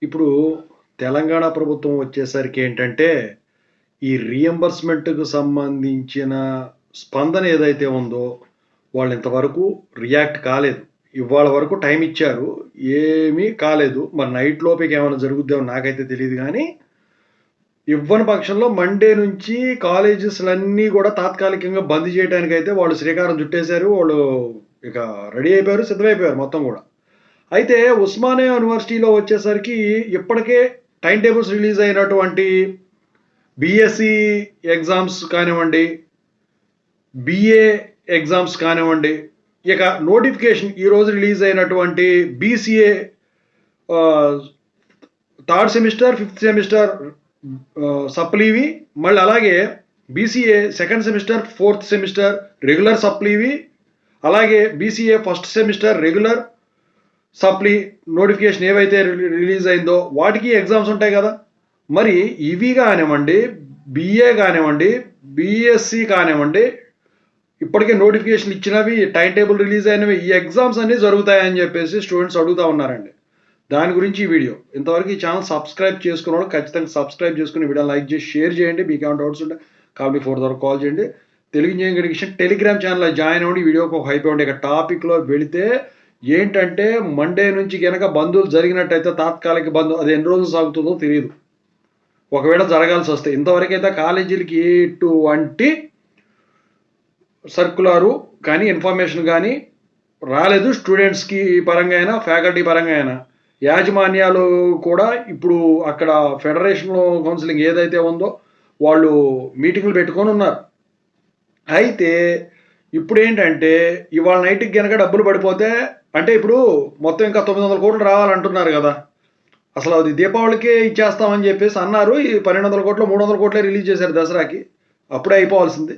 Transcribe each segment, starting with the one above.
ఇప్పుడు తెలంగాణ ప్రభుత్వం వచ్చేసరికి ఏంటంటే, ఈ రీయింబర్స్‌మెంట్‌కి సంబంధించిన స్పందన ఏదైతే ఉందో, వాళ్ళు ఇంతవరకు రియాక్ట్ కాలేదు. ఇవాళ వరకు టైమ్ ఇచ్చారు. ఏమీ కాలేదు. మరి నైట్ లోపేకి ఏమైనా జరుగుద్దేమో నాకైతే తెలీదు గానీ, ఇవ్వని పక్షంలో మండే నుంచి కాలేజెస్‌లన్నీ గూడా తాత్కాలికంగా బంద్ చేయటానికైతే వాళ్ళు శ్రీకారం చుట్టేశారు. వాళ్ళు ఇక రెడీ అయిపోయారు, సిద్ధమైపోయారు మొత్తం గూడా. అయితే ఉస్మానియా యూనివర్సిటీలో వచ్చేసరికి ఇప్పటికే టైమ్ టేబుల్స్ రిలీజ్ అయినటువంటి బీఎస్సీ ఎగ్జామ్స్ కానివ్వండి, బీఏ ఎగ్జామ్స్ కానివ్వండి, ఇక నోటిఫికేషన్ ఈరోజు రిలీజ్ అయినటువంటి BCA third semester, fifth semester సప్లీవి, మళ్ళీ అలాగే BCA second semester, fourth semester regular సప్లీవి, అలాగే BCA first semester regular supply notification ఏవైతే రిలీజ్ అయిందో వాటికి ఎగ్జామ్స్ ఉంటాయి కదా. మరి ఇవి కానివ్వండి, బీఏ కానివ్వండి, బీఎస్సీ కానివ్వండి, ఇప్పటికే నోటిఫికేషన్ ఇచ్చినవి, టైం టేబుల్ రిలీజ్ అయినవి, ఈ ఎగ్జామ్స్ అన్నీ జరుగుతాయని చెప్పేసి స్టూడెంట్స్ అడుగుతూ ఉన్నారండి. దాని గురించి ఈ వీడియో. ఇంతవరకు ఈ ఛానల్ సబ్స్క్రైబ్ చేసుకున్నాడు ఖచ్చితంగా సబ్స్క్రైబ్ చేసుకుని వీడియో లైక్ చేసి షేర్ చేయండి. మీకు ఏమైనా డౌట్స్ ఉంటే కాబట్టి 4 ద్వారా కాల్ చేయండి. తెలుగు ఇంజనీరింగ్ ఎడ్యుకేషన్ టెలిగ్రామ్ ఛానల్లో జాయిన్ అవ్వండి. వీడియోకి ఒక హైప్ ఇవ్వండి. ఇక టాపిక్లో వెళితే ఏంటంటే, మండే నుంచి కనుక బంధువులు జరిగినట్టయితే తాత్కాలిక బంధు అది ఎన్ని రోజులు సాగుతుందో తెలియదు. ఒకవేళ జరగాల్సి వస్తే ఇంతవరకైతే కాలేజీలకి ఎటువంటి సర్కులారు కానీ ఇన్ఫర్మేషన్ కానీ రాలేదు. స్టూడెంట్స్కి పరంగా అయినా ఫ్యాకల్టీ పరంగా అయినా యాజమాన్యాలు కూడా ఇప్పుడు అక్కడ ఫెడరేషన్ కౌన్సిలింగ్ ఏదైతే ఉందో వాళ్ళు మీటింగులు పెట్టుకొని ఉన్నారు. అయితే ఇప్పుడు ఏంటంటే, ఇవాళ నైట్కి కనుక డబ్బులు పడిపోతే అంటే ఇప్పుడు మొత్తం ఇంకా 900 కోట్లు రావాలంటున్నారు కదా. అసలు అది దీపావళికే ఇచ్చేస్తామని చెప్పేసి అన్నారు. ఈ 1200 కోట్లు 300 కోట్లే రిలీజ్ చేశారు దసరాకి. అప్పుడే అయిపోవాల్సింది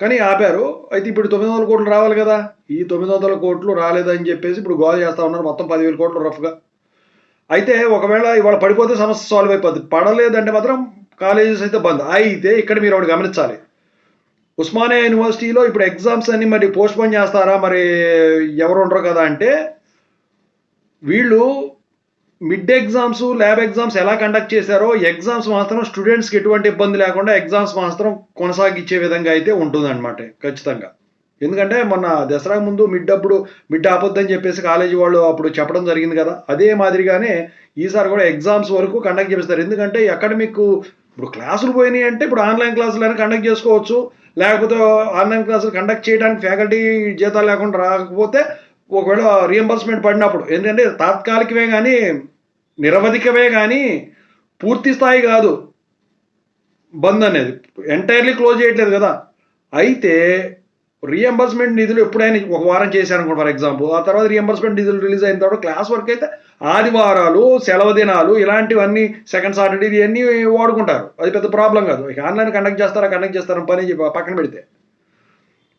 కానీ ఆపారు. అయితే ఇప్పుడు 900 కోట్లు రావాలి కదా. ఈ 900 కోట్లు రాలేదని చెప్పేసి ఇప్పుడు గోల చేస్తా ఉన్నారు. మొత్తం 10,000 కోట్లు రఫ్గా. అయితే ఒకవేళ ఇవాళ పడిపోతే సమస్య సాల్వ్ అయిపోద్ది. పడలేదంటే మాత్రం కాలేజెస్ అయితే బంద్. అయితే ఇక్కడ మీరు ఒకటి గమనించాలి. ఉస్మానియా యూనివర్సిటీలో ఇప్పుడు ఎగ్జామ్స్ అన్ని మరి పోస్ట్ పోన్ చేస్తారా, మరి ఎవరు ఉండరు కదా అంటే, వీళ్ళు మిడ్ ఎగ్జామ్స్, ల్యాబ్ ఎగ్జామ్స్ ఎలా కండక్ట్ చేశారో ఎగ్జామ్స్ మాత్రం స్టూడెంట్స్కి ఎటువంటి ఇబ్బంది లేకుండా ఎగ్జామ్స్ మాత్రం కొనసాగించే విధంగా అయితే ఉంటుందన్నమాట ఖచ్చితంగా. ఎందుకంటే మొన్న దసరా ముందు మిడ్ ఆపొద్దని చెప్పేసి కాలేజీ వాళ్ళు అప్పుడు చెప్పడం జరిగింది కదా. అదే మాదిరిగానే ఈసారి కూడా ఎగ్జామ్స్ వరకు కండక్ట్ చేస్తారు. ఎందుకంటే అకాడమిక్ ఇప్పుడు క్లాసులు పోయినాయి అంటే ఇప్పుడు ఆన్లైన్ క్లాసులు కండక్ట్ చేసుకోవచ్చు. లేకపోతే ఆన్లైన్ క్లాసులు కండక్ట్ చేయడానికి ఫ్యాకల్టీ జీతాలు లేకుండా రాకపోతే ఒకవేళ రీఎంబర్స్మెంట్ పడినప్పుడు, ఎందుకంటే తాత్కాలికమే కానీ నిరవధికమే కానీ పూర్తి స్థాయి కాదు బంద్ అనేది. ఎంటైర్లీ క్లోజ్ చేయట్లేదు కదా. అయితే రీఎంబర్స్మెంట్ నిధులు ఎప్పుడైనా ఒక వారం చేశారనుకోండి ఫర్ ఎగ్జాంపుల్, ఆ తర్వాత రీఎంబర్స్మెంట్ నిధులు రిలీజ్ అయిన తర్వాత క్లాస్ వర్క్ అయితే ఆదివారాలు, సెలవు దినాలు ఇలాంటివన్నీ సెకండ్ సాటర్డే ఇవన్నీ వాడుకుంటారు. అది పెద్ద ప్రాబ్లం కాదు. ఇక ఆన్లైన్ కండక్ట్ చేస్తారని పని పక్కన పెడితే.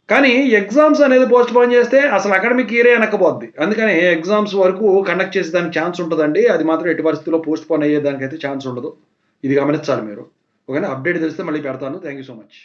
కానీ ఎగ్జామ్స్ అనేది పోస్ట్ పోన్ చేస్తే అసలు అకాడమిక్ ఇయరే వెనక్కపోద్ది. అందుకని ఎగ్జామ్స్ వరకు కండక్ట్ చేసేదానికి ఛాన్స్ ఉంటుందండి. అది మాత్రం ఎట్టి పరిస్థితుల్లో పోస్ట్ పోన్ అయ్యేదానికైతే ఛాన్స్ ఉండదు. ఇది గమనించాలి మీరు. ఓకేనా. అప్డేట్ తెలిస్తే మళ్ళీ పెడతాను. Thank you so much.